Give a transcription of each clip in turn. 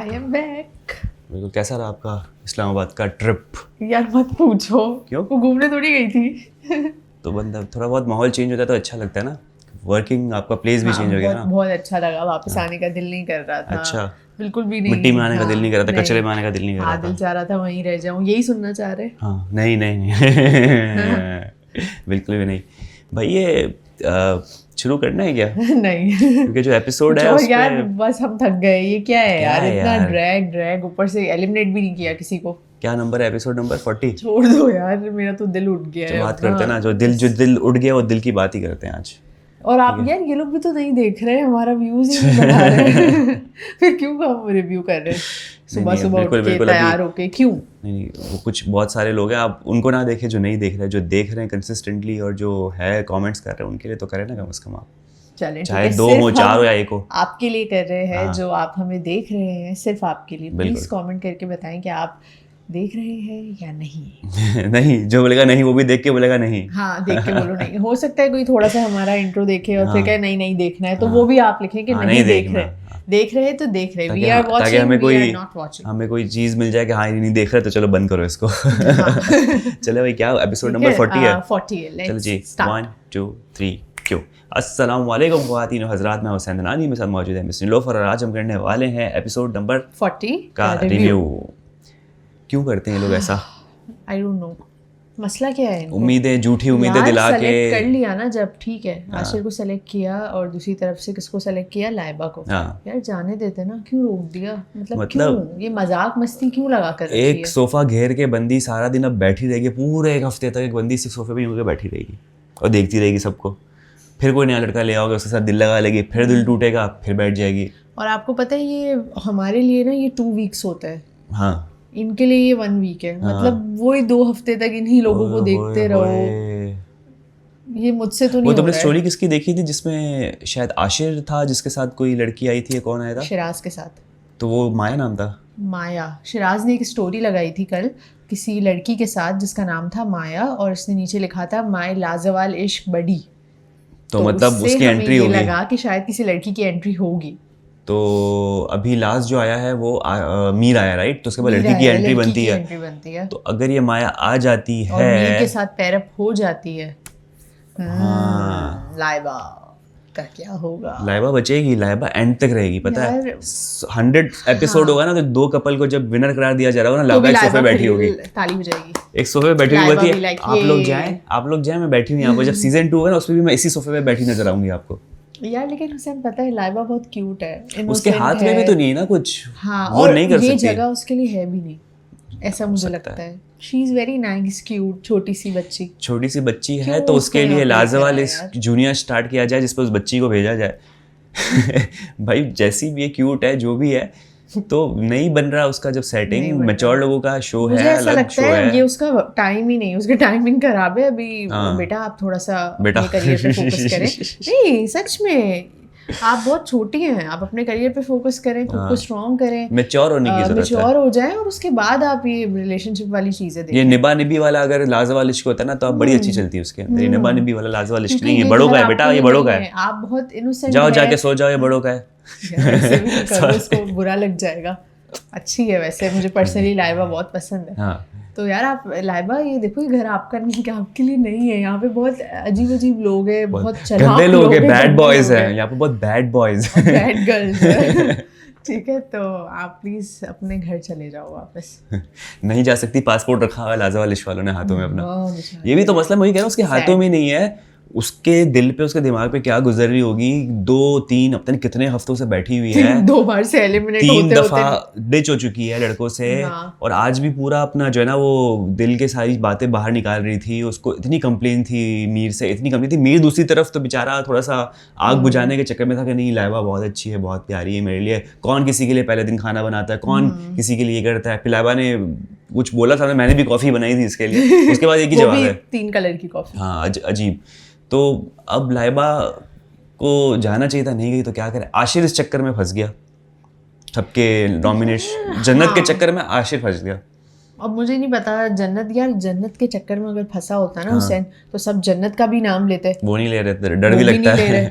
I am back. बिल्कुल। कैसा रहा आपका इस्लामाबाद का ट्रिप? यार मत पूछो। क्यों? वो घूमने थोड़ी गई थी। तो बंदा थोड़ा बहुत माहौल चेंज होता है तो अच्छा लगता है ना। वर्किंग आपका प्लेस भी चेंज हो गया ना। बहुत अच्छा लगा। वापस आने का दिल नहीं कर रहा था। अच्छा। बिल्कुल भी नहीं। मिट्टी में आने का दिल नहीं कर रहा था, कचरे में आने का दिल नहीं कर रहा दिल था। चाह रहा था वहीं रह जाऊं। यही सुनना चाह रहे? हाँ, नहीं नहीं नहीं बिल्कुल भी नहीं भाई। ये शुरू करना है क्या? नहीं क्योंकि जो एपिसोड है कुछ उस यार पे बस हम थक गए। ये क्या है क्या यार, है इतना यार? ड्रैग ऊपर से एलिमिनेट भी नहीं किया किसी को। क्या नंबर है? Episode number 40। छोड़ दो यार, मेरा तो दिल उठ गया जो है। बात करते हैं ना, जो दिल उठ गया वो दिल की बात ही करते हैं आज। और आप यार ये लोग भी तो नहीं देख रहे, हमारा व्यूज ही नहीं बढ़ा रहे फिर क्यों हम रिव्यू कर रहे हैं सुबह नहीं, सुबह उठ के बिल्कुल तैयार होके? क्यों नहीं, वो कुछ बहुत सारे लोग हैं, आप उनको ना देखें जो नहीं देख रहे, जो देख रहे हैं कंसिस्टेंटली और जो है कमेंट्स कर रहे हैं उनके लिए तो करें ना कम से कम। आप चलें, चाहे ठीक है, 2 सिर्फ हो 4 हो हम या 1 हो। आपके लिए कर रहे हैं। हाँ। जो आप हमें देख रहे हैं सिर्फ आपके लिए। प्लीज बिल्कुल। कमेंट करके बताएं कि आप देख रहे हैं या नहीं। नहीं, जो बोलेगा नहीं वो भी देख के बोलेगा नहीं। हाँ, देख के बोलो नहीं। हो सकता है कोई थोड़ा सा हमारा इंट्रो देखे और फिर हाँ। कहे नहीं नहीं देखना है, तो हाँ। वो भी आप लिखें कि हाँ, नहीं देख देखना। रहे। देख रहे तो देख रहे। वी ताकि आर ताकि watching, we are not watching. हमें कोई चीज़ मिल जाए कि हाँ ये नहीं देख रहे तो चलो बंद करो इसको। चलो भाई, क्या एपिसोड नंबर 40 है? 40 है। चलो जी, लेट्स स्टार्ट। 1 2 3 क्यों। अस्सलाम वालेकुम ख़वातीन और हज़रात, मैं हुसैन दनानी, मेरे साथ मौजूद है मिस निलोफर और आज हम करने वाले हैं एपिसोड नंबर 40 का रिव्यू। क्यों करते हैं लोग ऐसा? आई डोंट नो, मसला क्या है इनको? उम्मीदें, झूठी उम्मीदें दिला के। सेलेक्ट कर लिया ना जब, ठीक है। आशिर को सेलेक्ट किया और दूसरी तरफ से किसको सेलेक्ट किया? लाइबा को। हाँ। यार जाने देते ना, क्यों रोक दिया? मतलब क्यों ये मजाक मस्ती क्यों लगा कर रखी एक है? सोफा घेर के बंदी सारा दिन अब बैठी रहेगी, पूरे 1 हफ्ते तक एक बंदी सिर्फ सोफे पे यूं के बैठी रहेगी और देखती रहेगी सबको। फिर कोई नया लड़का ले आओगे, उसके साथ दिल लगा लेगी, फिर दिल टूटेगा, फिर बैठ जाएगी। और आपको पता है ये हमारे लिए ना ये 2 वीक्स होता है, हाँ। इनके लिए ये 1 वीक है। मतलब वही 2 हफ्ते तक इन्हीं लोगों को देखते रहो। ये मुझसे तो वो नहीं हो तुमने रहा स्टोरी किसकी देखी थी जिसमें शायद आशिर था जिसके साथ कोई लड़की आई थी? कौन आया था? है। शिराज के साथ। तो वो माया नाम था। माया। शिराज ने एक स्टोरी लगाई थी कल किसी लड़की के साथ जिसका नाम था माया, और उसने नीचे लिखा था माय लाजवाल इश्क बड़ी। तो मतलब उससे उसकी हमें एंट्री ये होगी। लगा कि शायद किसी लड़की की एंट्री होगी। तो अभी लास्ट जो आया है वो मीर आया, राइट? तो उसके बाद मीरा लड़की की है, एंट्री लड़की बनती की है। एंट्री बनती है। तो अगर ये माया आ जाती और मीर के है, साथ पैरअप हो जाती है, हाँ, लाइबा का क्या होगा? लाइबा बचेगी, लाइबा एंड तक रहेगी, पता है। यार, 100 एपिसोड होगा ना तो 2 कपल को जब विनर करार दिया जा रहा होगा ना, तो भी लाइबा एक सोफे लाइबा बैठी होगी, ताली बजाएगी। एक सोफे पे बैठी हुई लाइबा होती भी है। like, आप लोग जाएं, मैं बैठी हुई यहाँ पर। जब सीजन 2 होगा ना उसमें भी मैं इसी सोफे पे बैठी नजर आऊंगी आपको। यार लेकिन हुसैन पता है लाइबा बहुत क्यूट है, उसके innocent हाथ में भी तो नहीं है ना कुछ। हाँ, वो और नहीं कर ये सकती। जगह उसके लिए है भी नहीं, ऐसा मुझे लगता है। She is very nice, cute, छोटी सी बच्ची। छोटी सी बच्ची है क्यों तो उसको उसके लिए यहाँ पे लाजवाल करा इस जूनियर स्टार्ट किया जाए जिस पर उस बच्ची को भेजा जाए। भाई जैसी भी ये क्यूट है जो भी है, तो नहीं बन रहा उसका जब सेटिंग। मैच्योर लोगों का शो है, मुझे ऐसा अलग लगता शो है है। ये उसका टाइम ही नहीं, उसकी टाइमिंग खराब है अभी। हाँ। बेटा आप थोड़ा सा बेटा। अपने करियर पे फोकस करें। नहीं सच में, आप बहुत छोटी हैं, आप अपने करियर पे फोकस करें, खुद को स्ट्रॉन्ग करें, मैच्योर होने की जरूरत है। मैच्योर हो जाए और उसके बाद आप ये रिलेशनशिप वाली चीजें देखें। ये निभा निभी वाला अगर लाजवाल इश्क होता है ना तो आप बड़ी अच्छी चलती है उसके अंदर। ये निभा निभी वाला लाजवाल इश्क नहीं है, बड़ों का है बेटा, ये बड़ों का है। आप बहुत इनोसेंट जाओ जाके सो जाओ, ये बड़ों का है। ऐसे भी नहीं करो, उसको बुरा लग जाएगा। अच्छी है वैसे, मुझे पर्सनली लाइबा बहुत पसंद है। हाँ। तो यार आप लाइबा ये देखो, ये घर आपका नहीं, कि आपके लिए नहीं है। यहाँ पे बहुत अजीब अजीब लोग हैं, बहुत चालाक गंदे लोग हैं, बैड गंदे बॉयज लोग हैं यहाँ पे, बहुत बैड बॉयज, बैड गर्ल्स हैं। ठीक है, तो आप प्लीज अपने घर चले जाओ वापस। नहीं जा सकती, पासपोर्ट रखा हुआ है लाजवाल इश्क वालों ने हाथों में अपना। बेचारा। ये भी तो मसला, मैं वही कह रहा हूँ, उसके हाथों में नहीं है, उसके दिल पे, उसके दिमाग पे क्या गुजर रही होगी। 2-3 पता नहीं कितने हफ्तों से बैठी हुई है। 2 बार से एलिमिनेट 3 होते दफा होते डिच हो चुकी है लड़कों से। हाँ। और आज भी पूरा अपना जो है ना वो दिल के सारी बातें बाहर निकाल रही थी। उसको इतनी कंप्लेन थी मीर से, इतनी कंप्लेन थी। मीर दूसरी तरफ तो बेचारा थोड़ा सा आग बुझाने के चक्कर में था कि नहीं लाइबा बहुत अच्छी है, बहुत प्यारी है मेरे लिए। कौन किसी के लिए पहले दिन खाना बनाता है, कौन किसी के लिए करता है। फिर लाइबा ने कुछ बोला था, मैंने भी कॉफ़ी बनाई थी इसके लिए। उसके बाद एक ही जवाब है, 3 कलर की कॉफी। हाँ अजीब। तो अब लाइबा को जाना चाहिए था, नहीं गई तो क्या करे। आशिर इस चक्कर में फंस गया, सबके नॉमिनेशन जन्नत के चक्कर में आशिर फंस गया। अब मुझे नहीं पता जन्नत, यार जन्नत के चक्कर में अगर फंसा होता ना हुसैन, तो सब जन्नत का भी नाम लेते। वो नहीं ले रहे, डर भी लगता है।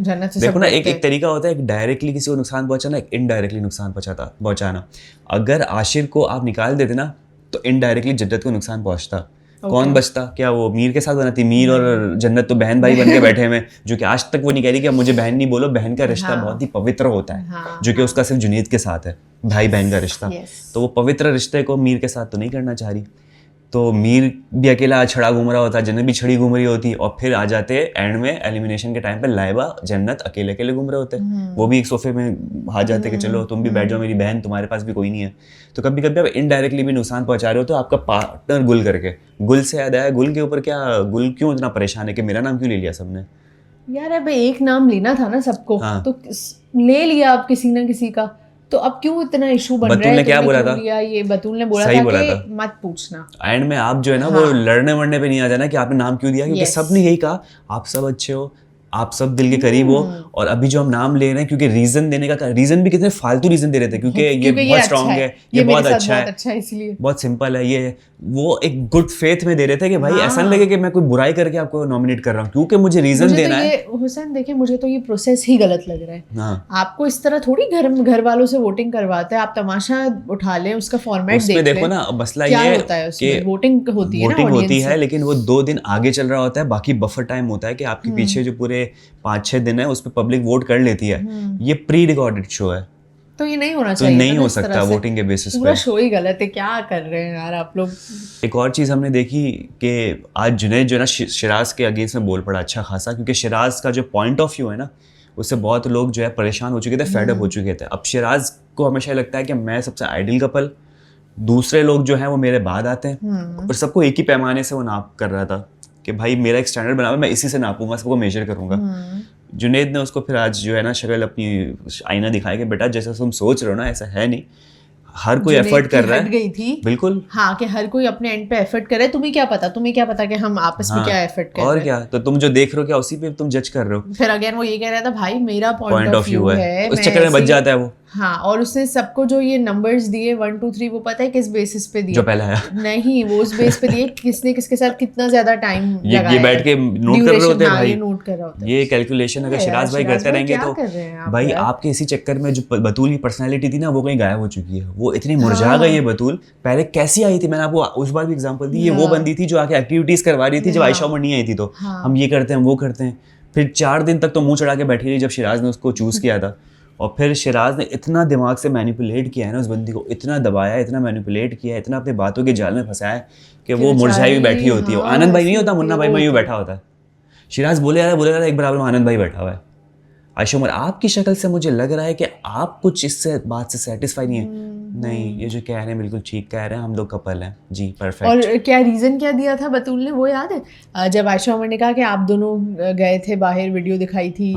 जन्नत से देखो सब ना, डरते एक तरीका होता है एक डायरेक्टली किसी को नुकसान पहुंचाना, एक इनडायरेक्टली नुकसान पहुंचाना। अगर आशिर को आप निकाल देते ना तो इनडायरेक्टली जन्नत को नुकसान पहुंचता। कौन बचता? क्या वो मीर के साथ बनाती? मीर और जन्नत तो बहन भाई बन के बैठे हुए, जो कि आज तक वो नहीं कह रही कि अब मुझे बहन नहीं बोलो। बहन का रिश्ता बहुत ही पवित्र होता है, जो कि उसका सिर्फ जुनैद के साथ है, भाई बहन का रिश्ता। तो वो पवित्र रिश्ते को मीर के साथ तो नहीं करना चाह रही। तो मीर भी अकेला छड़ा घूम रहा होता, जन्नत भी छड़ी घूम रही होती, और फिर आ जाते एंड में एलिमिनेशन के टाइम पे लाइबा जन्नत अकेले अकेले घूम रहे होते। वो भी एक सोफे में आ जाते कि चलो तुम भी बैठ जाओ मेरी बहन, तुम्हारे पास भी कोई नहीं है। तो कभी कभी आप इनडायरेक्टली भी नुकसान पहुंचा रहे हो तो आपका पार्टनर गुल करके। गुल से याद आया, गुल के ऊपर क्या, गुल क्यों इतना परेशान है कि मेरा नाम क्यों ले लिया सबने? यार अब एक नाम लेना था ना सबको, तो ले लिया आप किसी ना किसी का, तो अब क्यों इतना इशू बन रहा है? बतूल ने क्या बोला था? ये बतूल ने बोला था कि मत पूछना। एंड में आप जो है ना वो लड़ने वड़ने पे नहीं आ जाना कि आपने नाम क्यों दिया, क्योंकि सबने यही कहा आप सब अच्छे हो, आप सब दिल के करीब हो। और अभी जो हम नाम ले रहे हैं, क्योंकि रीजन देने का रीजन भी कितने फालतू रीजन दे रहे थे, क्योंकि ये बहुत स्ट्रांग है, ये बहुत अच्छा है, इसलिए बहुत सिंपल है, ये वो एक गुड फेथ में दे रहे थे कि भाई ऐसा नहीं लगे कि मैं कोई बुराई करके आपको नॉमिनेट कर रहा हूँ, क्योंकि मुझे रीजन देना है। हुसैन देखिए, मुझे तो ये प्रोसेस ही गलत लग रहा है। आपको इस तरह थोड़ी घर वालों से वोटिंग करवाते हैं, आप तमाशा उठा लें, उसका फॉर्मेट देख लें। देखो ना, मसला ये है कि वोटिंग होती है, लेकिन वो 2 दिन आगे चल रहा होता है, बाकी बफर टाइम होता है कि आपके पीछे जो पूरे 5-6 दिन है उस पर पब्लिक वोट कर लेती है। ये प्री रिकॉर्डेड शो है, तो ये नहीं होना चाहिए, तो नहीं हो सकता वोटिंग के बेसिस पे। पूरा शो ही गलत है, क्या कर रहे हैं यार आप लोग। एक और चीज़ हमने देखी कि आज जुनैद जो है ना शिराज के अगेंस्ट में बोल पड़ा अच्छा खासा, क्योंकि शिराज का जो पॉइंट ऑफ व्यू है ना, उससे बहुत लोग जो है परेशान हो चुके थे, फेड अप हो चुके थे। अब शिराज को हमेशा लगता है कि मैं सबसे आइडियल कपल, दूसरे लोग जो हैं वो मेरे बाद आते हैं, और सबको एक ही पैमाने से वो नाप कर रहा था कि भाई मेरा एक स्टैंडर्ड बना हुआ है, मैं इसी से नापूंगा, सबको मेजर करूंगा। जुनैद ने उसको फिर आज जो है ना शक्ल अपनी आईना दिखाया कि बेटा जैसा तुम सोच रहे हो ना ऐसा है नहीं, हर कोई एफर्ट कर रहा है। गई थी बिल्कुल, हाँ, कि हर कोई अपने एंड पे एफर्ट कर रहा है। तुम्हें क्या पता कि हम आपस में क्या एफर्ट कर रहे हैं, और क्या। तो तुम जो देख रहे हो क्या उसी पे तुम जज कर रहे हो। फिर अगेन वो ये कह रहा था भाई मेरा पॉइंट ऑफ व्यू है, उस चक्कर में बच जाता है वो। हाँ, और उसने सबको जो ये नंबर्स दिए 1 2 3, वो पता है किस बेसिस पे दिए? जो पहला है नहीं, वो उस बेस पे दिए किसने किसके साथ कितना ज्यादा टाइम लगाया। ये बैठ के नोट कर रहे होते हैं भाई, ये नोट कर रहा होता है। ये कैलकुलेशन अगर शिराज भाई करते रहेंगे तो भाई आपके इसी चक्कर में जो बतूल की पर्सनैलिटी थी ना वो कहीं गायब हो चुकी है। वो इतनी मुरझा गई है बतूल, पहले कैसी आई थी, मैंने आपको उस बार भी एग्जांपल दी, ये वो बंदी थी जो आके एक्टिविटीज करवा रही थी जब आयशा उमर नहीं आई थी, तो हम ये करते हैं वो करते हैं। फिर 4 दिन तक तो मुंह चढ़ा के बैठी रही जब शिराज ने उसको चूज किया था, और फिर शिराज ने इतना दिमाग से मैनिपुलेट किया है ना उस बंदी को, इतना दबाया, इतना मैनिपुलेट किया है, इतना अपने बातों के जाल में फंसाया है कि वो मुरझाई हुई बैठी होती है। आनंद भाई नहीं होता, मुन्ना भाई में यूँ बैठा होता है, शिराज बोले आ रहा है, एक बराबर में आनंद भाई बैठा हुआ है। आयशा उमर आपकी शक्ल से मुझे लग रहा है कि आप कुछ इससे बात से सेटिस्फाई नहीं है। नहीं, ये जो कह रहे हैं बिल्कुल ठीक कह रहे हैं, हम लोग कपल हैं जी, परफेक्ट। और क्या रीजन क्या दिया था बतूल ने, वो याद है? जब आयशा उमर ने कहा कि आप दोनों गए थे बाहर, वीडियो दिखाई थी,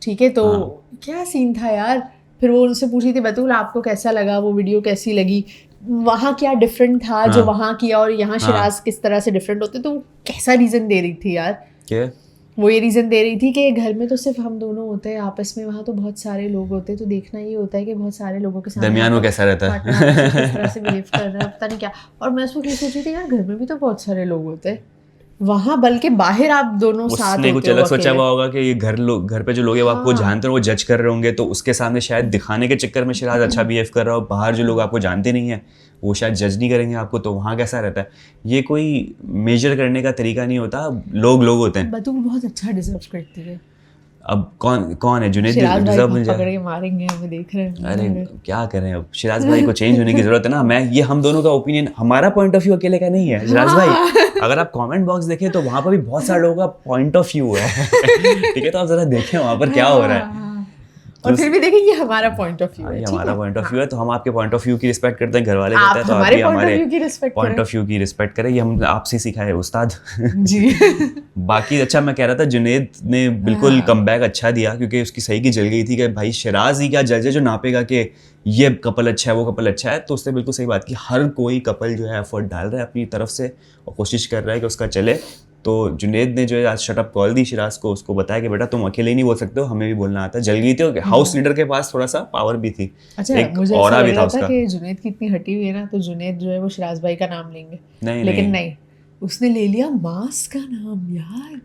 ठीक है, तो क्या सीन था यार? फिर वो उनसे पूछी थी बतूल आपको कैसा लगा, वो वीडियो कैसी लगी, वहाँ क्या डिफरेंट था जो वहाँ किया और यहाँ शिराज किस तरह से डिफरेंट होते, तो कैसा रीजन दे रही थी यार? क्या वो ये रीज़न दे रही थी कि घर में तो सिर्फ हम दोनों होते हैं आपस में, वहाँ तो बहुत सारे लोग होते हैं, तो देखना ये होता है कि बहुत सारे लोगों के साथ दरमियान वो कैसा रहता है, किस तरह से बिहेव कर रहा है, पता नहीं क्या। और मैं उस वक्त ये सोच रही थी यार घर में भी तो बहुत सारे लोग होते हैं, वहाँ बल्कि बाहर आप दोनों साथ होते हो। कुछ अलग सोचा हुआ होगा कि ये घर पे जो लोग हैं वो आपको जानते हैं, वो जज कर रहे होंगे, तो उसके सामने शायद दिखाने के चक्कर में शिराज अच्छा बिहेव कर रहा हो, बाहर जो लोग आपको जानते नहीं है वो शायद जज नहीं करेंगे आपको, तो वहाँ कैसा रहता है। ये कोई मेजर करने का तरीका नहीं होता, लोग होते हैं। बतूल बहुत अच्छा डिजर्व करती है। अब कौन है? जुनैद डिजर्व पकड़ के मारेंगे, हमें देख रहे हैं। अरे क्या करें, अब शिराज भाई को चेंज होने की जरूरत है ना। ये हम दोनों का ओपिनियन, हमारा पॉइंट ऑफ व्यू अकेले का नहीं है शिराज भाई। अगर आप कमेंट बॉक्स देखें तो वहाँ पर भी बहुत सारे लोगों का पॉइंट ऑफ व्यू है, ठीक है, तो आप जरा देखें वहाँ पर क्या हो रहा है, और फिर भी देखिए ये हमारा पॉइंट ऑफ व्यू है, ये हमारा पॉइंट ऑफ व्यू है, तो हम आपके पॉइंट ऑफ व्यू की रिस्पेक्ट करते हैं, घर वाले करते हैं, तो आप भी हमारे पॉइंट ऑफ व्यू की रिस्पेक्ट करें, ये हम आपसे सीखा है उस्ताद जी। बाकी अच्छा मैं कह रहा था जुनैद ने बिल्कुल कमबैक अच्छा दिया, क्योंकि उसकी सही की जल गई थी कि भाई शिराज ही क्या जज है जो नापेगा कि ये कपल अच्छा है वो कपल अच्छा है, तो उसने बिल्कुल सही बात की। हर कोई कपल जो है एफर्ट डाल रहा है अपनी तरफ से और कोशिश कर रहा है कि उसका चले। तो जुनैद ने जो है आज शटअप कॉल दी शिराज को, उसको बताया कि बेटा तुम अकेले ही नहीं बोल सकते हो, हमें भी बोलना आता है। जल गई थी, हाउस लीडर के पास थोड़ा सा पावर भी थी। अच्छा, एक ऑरा भी था उसका कि जुनैद की इतनी हटी हुई है ना, तो जुनैद जो है वो शिराज भाई का नाम लेंगे, लेकिन नहीं, उसने ले लिया मास का नाम यार,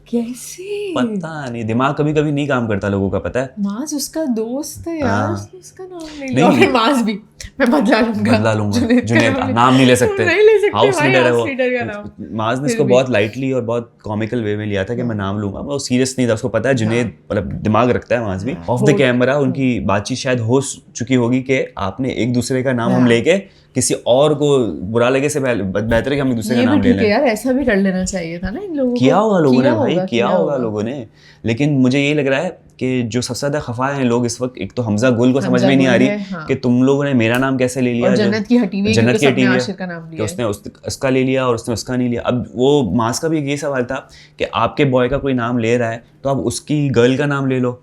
कैसे? पता नहीं, दिमाग कभी कभी नहीं काम करता लोगों का, पता है। मास उसका दोस्त है यार, उसने उसका नाम ले नहीं, लिया। और फिर मास भी मैं बदला लूंगा जुनैद नाम नहीं ले सकते, नहीं ले सकते हाउस भाई, लीडर है हाउस वो। लीडर का नाम। माज ने इसको बहुत लाइटली और बहुत कॉमिकल वे में लिया था कि मैं नाम लूंगा, वो सीरियस नहीं था, उसको पता है जुनैद मतलब दिमाग रखता है माज भी। ऑफ द कैमरा उनकी बातचीत शायद हो चुकी होगी कि आपने एक दूसरे का नाम हम लेके किसी और को बुरा लगे से बेहतर है कि हम एक दूसरे का नाम ले लें। यार ऐसा भी कर लेना चाहिए था ना इन लोगों को। किया होगा लोगों ने भाई, किया होगा लोगों ने, लेकिन मुझे ये लग रहा है कि जो सबसे ज्यादा खफा हैं लोग इस वक्त, एक तो हमजा गुल को समझ में नहीं आ रही कि तुम लोगों ने मेरा नाम कैसे ले लिया, और जन्नत की हटी हुई जन्नत की हटी हुई आशिर का नाम लिया, उसने उसका ले लिया और उसने उसका नहीं लिया। अब वो मास का भी ये सवाल था कि आपके बॉय का कोई नाम ले रहा है तो आप उसकी गर्ल का नाम ले लो।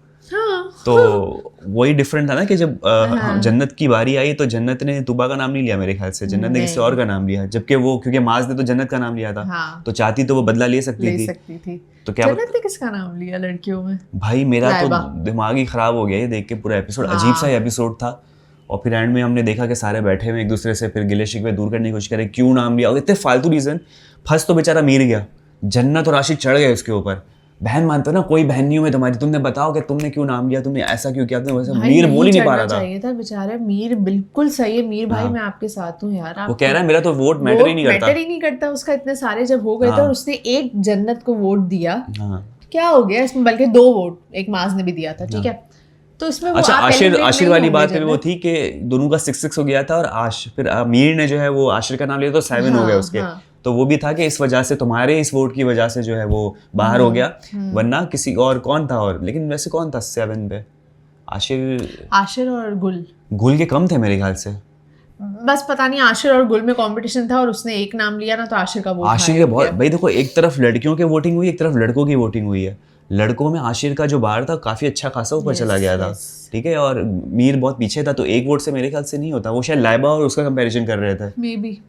तो वही डिफरेंट था ना कि जब जन्नत की बारी आई तो जन्नत ने तुबा का नाम नहीं लिया मेरे ख्याल से, जन्नत ने किसी और का नाम लिया, जबकि वो क्योंकि माज ने तो जन्नत का नाम लिया था तो चाहती तो वो बदला ले सकती थी। तो क्या जन्नत ने किसका नाम लिया लड़कियों में? भाई मेरा तो दिमाग ही खराब हो गया ये देख के, पूरा एपिसोड अजीब सा एपिसोड था। और फिर एंड में हमने देखा कि सारे बैठे हुए एक दूसरे से फिर गिले शिकवे दूर करने की कोशिश करें, क्यों नाम लिया, और इतने फालतू रीजन। फंस तो बेचारा मीर गया, जन्नत और आशिक चढ़ गए उसके ऊपर। बहन मानते हो ना, कोई बहन नहीं हूं मैं तुम्हारी, तुमने बताओ कि तुमने क्यों नाम लिया, तुमने ऐसा क्यों किया, तुमने मीर बोल ही नहीं पा रहा था। चाहिए था बेचारा मीर, बिल्कुल सही है मीर भाई, मैं आपके साथ हूँ यार। वो कह रहा है मेरा तो वोट मैटर ही नहीं करता उसका, इतने सारे जब हो गए थे और उसने एक जन्नत को वोट दिया, क्या हो गया इसमें, बल्कि 2 वोट एक माज ने भी दिया था, ठीक है। तो इसमें अच्छा आशिर वाली बात भी वो थी कि दोनों का 6-6 हो गया था, और फिर मीर ने जो है वो आशिर का नाम लिया तो 7 हो गए उसके। तो वो भी था कि इस वजह से, तुम्हारे इस वोट की वजह से जो है वो बाहर हो गया, वरना किसी और कौन था। और लेकिन वैसे कौन था 7 पे? आशिर और गुल के कम थे मेरे ख्याल से, बस पता नहीं आशिर और गुल में कंपटीशन था और उसने एक नाम लिया ना, तो आशिर का वोट, आशिर के बहुत भाई। देखो एक तरफ लड़कियों की वोटिंग हुई, एक तरफ लड़कों की वोटिंग हुई है। लड़कों में आशिर का जो बार था काफी अच्छा खासा ऊपर चला गया था, ठीक है, और मीर बहुत पीछे था, तो एक वोट से मेरे ख्याल से नहीं होता। वो शायद लाइबा और उसका कंपैरिजन कर रहे थे मे बी।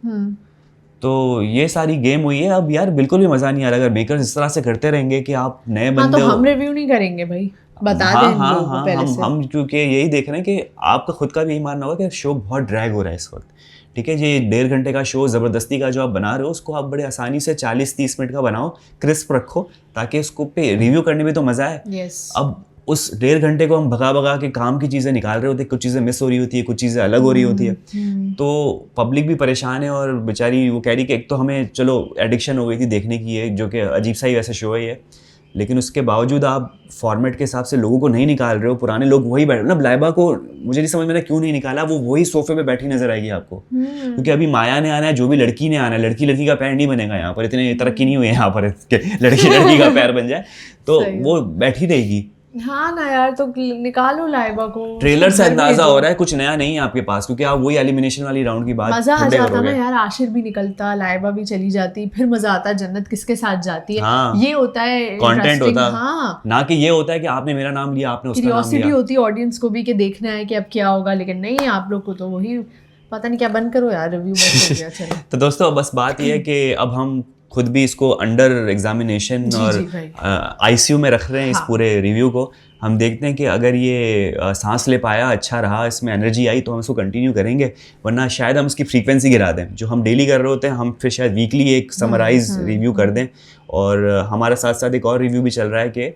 तो ये सारी गेम हुई है। अब यार बिल्कुल भी मजा नहीं आ रहा अगर मेकर्स इस तरह से करते रहेंगे कि आप नए बंदे तो हम रिव्यू नहीं करेंगे भाई, बता दें लोगों को पहले से। हम क्योंकि यही देख रहे हैं कि आपका खुद का भी यही मानना होगा कि शो बहुत ड्रैग हो रहा है इस वक्त, ठीक है। ये 1.5 घंटे का शो ज़बरदस्ती का जो आप बना रहे हो, उसको आप बड़े आसानी से 40-30 मिनट का बनाओ, क्रिस्प रखो, ताकि उसको पे रिव्यू करने में तो मज़ा आए। अब उस 1.5 घंटे को हम भगा के काम की चीज़ें निकाल रहे होते हैं, कुछ चीज़ें मिस हो रही होती है, कुछ चीज़ें अलग हो रही होती है, तो पब्लिक भी परेशान है। और बेचारी वो कह रही कि एक तो हमें चलो एडिक्शन हो गई थी देखने की है, जो कि अजीब सा ही वैसे शो है ये, लेकिन उसके बावजूद आप फॉर्मेट के हिसाब से लोगों को नहीं निकाल रहे हो। पुराने लोग वही बैठे, मतलब लाइबा को मुझे नहीं समझ में क्यों नहीं निकाला, वो वही सोफे पे बैठी नजर आएगी आपको, क्योंकि अभी माया ने आना है, जो भी लड़की ने आना है, लड़की का पैर नहीं बनेगा यहाँ पर, इतने तरक्की नहीं हुई है यहाँ पर लड़की का पैर बन जाए, तो वो बैठी रहेगी। हाँ ना यार, तो निकालो लाइबा को। ट्रेलर से अंदाजा हो रहा है कुछ नया नहीं है आपके पास, क्योंकि आप वही एलिमिनेशन वाली राउंड की बात मजा आ जाता ना यार, आशिर भी निकलता, लाइबा भी चली जाती, फिर मजा आता, जन्नत किसके साथ जाती है, ये होता है कंटेंट होता है। हाँ, ना कि ये होता है कि आपने मेरा नाम लिया, आपने उसका नाम लिया। क्यूरियोसिटी होती है ऑडियंस को भी कि देखना है कि अब क्या होगा, लेकिन नहीं, आप लोग को तो वही पता नहीं क्या। बंद करो यार रिव्यू, बस हो गया चलो। तो दोस्तों बस बात ये है कि अब हम खुद भी इसको अंडर एग्जामिनेशन और आईसीयू में रख रहे हैं इस पूरे रिव्यू को। हम देखते हैं कि अगर ये सांस ले पाया, अच्छा रहा, इसमें एनर्जी आई, तो हम इसको कंटिन्यू करेंगे, वरना शायद हम इसकी फ्रीक्वेंसी गिरा दें। जो हम डेली कर रहे होते हैं, हम फिर शायद वीकली एक समराइज रिव्यू कर दें। और हमारा साथ साथ एक और रिव्यू भी चल रहा है कि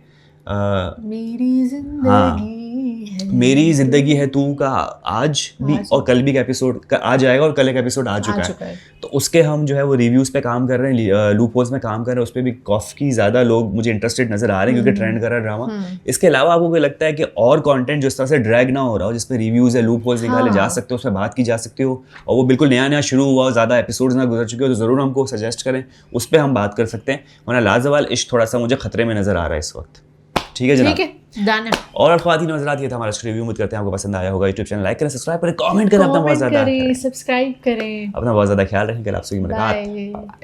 मेरी जिंदगी है तू का आज भी और कल भी का एपिसोड आ जाएगा, और कल एक एपिसोड आ चुका है, तो उसके हम जो है वो रिव्यूज पे काम कर रहे हैं, लूप होल्स में काम कर रहे हैं। उस पर भी काफ़ी ज़्यादा लोग मुझे इंटरेस्टेड नजर आ रहे हैं, क्योंकि ट्रेंड कर रहा है ड्रामा। इसके अलावा आपको कोई लगता है कि और कंटेंट जो इस तरह से ड्रैग ना हो रहा हो, जिसपे रिव्यूज है, लूप होल्स निकाले जा सकते हो, उस पर बात की जा सकती हो, और वो बिल्कुल नया शुरू हुआ, ज़्यादा एपिसोड्स ना गुजर चुके हो, तो ज़रूर हमको सजेस्ट करें, उस पर हम बात कर सकते हैं। वरना लाजवाल इश्क थोड़ा सा मुझे खतरे में नजर आ रहा है इस वक्त। ठीक है जनाब, और ख्वातीन हज़रात, ये था हमारा रिव्यू। उम्मीद करते हैं आपको पसंद आया होगा। यूट्यूब चैनल लाइक करें, सब्सक्राइब करें, कमेंट करें, अपना बहुत ज़्यादा सब्सक्राइब करें, अपना बहुत ज़्यादा ख्याल रखें। कल आपसे मुलाकात।